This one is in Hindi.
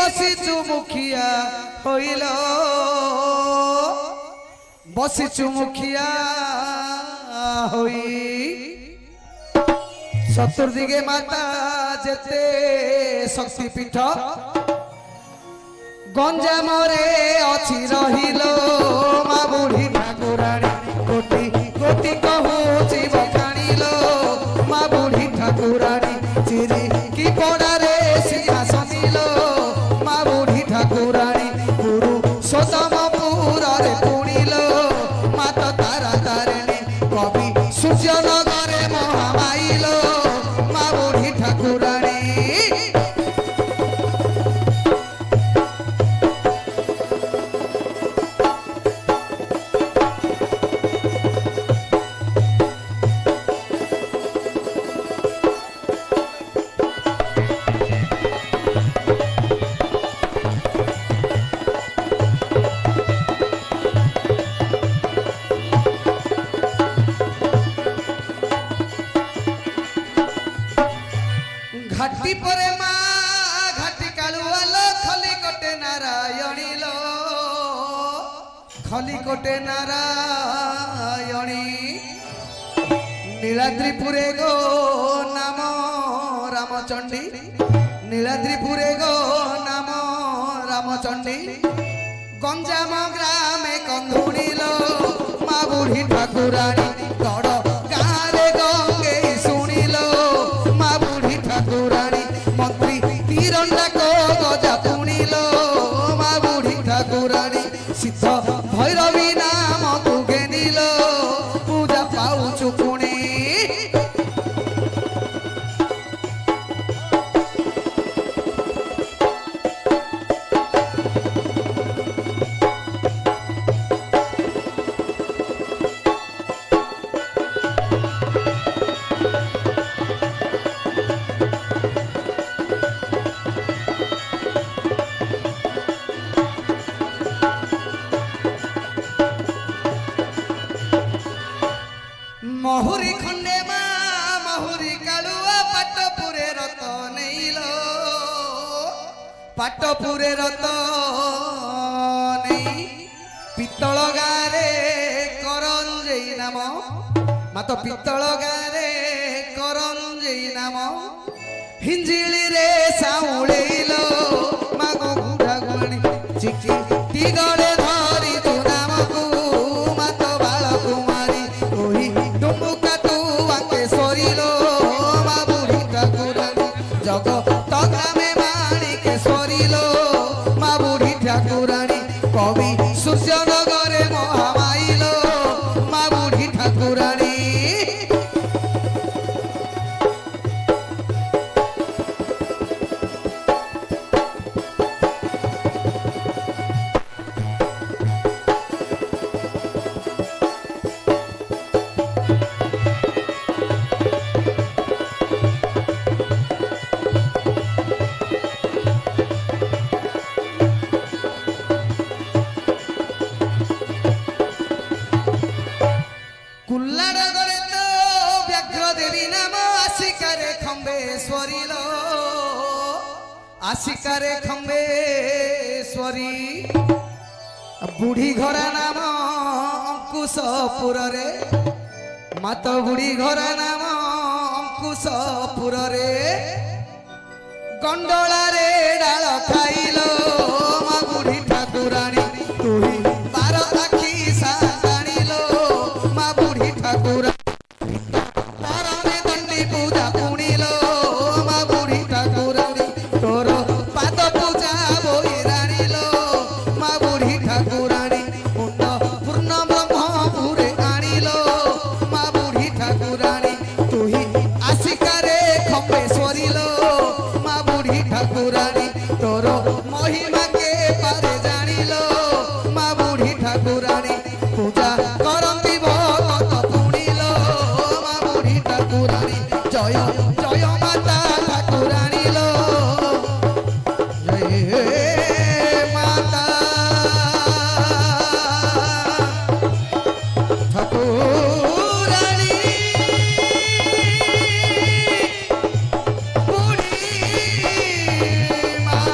बसिचु मुखिया होइल बसिचु मुखिया होई चतुर्दिगे माता जेते शक्तिपीठ गंजामरे अच्छी रहिलो माँ बुढ़ी ठाकुराणी कोटि कोटि कहूची बखाणिलो माँ बुढ़ी ठाकुराणी चिरी की पड़ारे सिंहासनिलो माँ बुढ़ी ठाकुराणी गुरु सोतमपुर रे पुणिलो माता तारा तारिणी कवि सूर्यनगरे महामाइलो माँ बुढ़ी ठाकुराणी घाटी परे माँ घाटी कालुआलो खलिकोटे नारायणी लो खलिकोटे नारायणी नीलाद्रिपुरे गो नाम रामचंडी नीलाद्रिपुरे गो नाम रामचंडी गंजाम ग्रामे कंधुणी लो माँ बुढ़ी ठाकुराणी गड़ गाँव गंगे शुणिलो माँ बुढ़ी ठाकुराणी मंत्री तीरंडा को गजा पुणिलो माँ बुढ़ी ठाकुराणी सिद्ध भैरवी नाम तू घेनिलो पूजा पाउचु पुणी महुरी खंडे माँ महुरी कालुआ पाटपुरे रत नैलो पाटपुरे रत नहीं पितल गारे करंजई नाम मातो पितल गारे करंजई नाम हिंजिली रे साउलेलो मागो गुढ़ा गुणी चिकी तिगड़े धरी तू नाम को मातो बाल कुमारी ओही डुमुका तू आके सोरिलो माँ बुढ़ी ठाकुरानी जग तगामे माणी के सोरिलो माँ बुढ़ी ठाकुरानी कवि सूर्यनगरे महामाइलो माँ बुढ़ी ठाकुरानी कुल्लाडगरे तो व्याघ्र देवी नाम आशिकारे खंबेश्वरी लो आशिकारे खंबेश्वरी बुढ़ी घरा नाम अंकुशपुर रे मात बुढ़ी घरा नाम अंकुशपुर रे गंडोला रे डाल खाइलो माँ बुढ़ी ठाकुराणी तुही बार आखी सानिलो माँ बुढ़ी ठाकुराणी परमे दंडी पूजा पुणिलो माँ बुढ़ी ठाकुराणी तोर पाद पूजा बोई राणिलो माँ बुढ़ी ठाकुराणी मुंड पूर्ण ब्रह्मपुरे आनिलो माँ बुढ़ी ठाकुराणी तुही आशिकारे खंबेश्वरी लो माँ बुढ़ी ठाकुराणी तोर महिमा के पारे जानिलो माँ बुढ़ी ठाकुराणी पूजा करंती भगत पुणिलो माँ बुढ़ी ठाकुराणी जय जय माता ठाकुराणी लो जय माता ठाकुराणी बुढ़ी माँ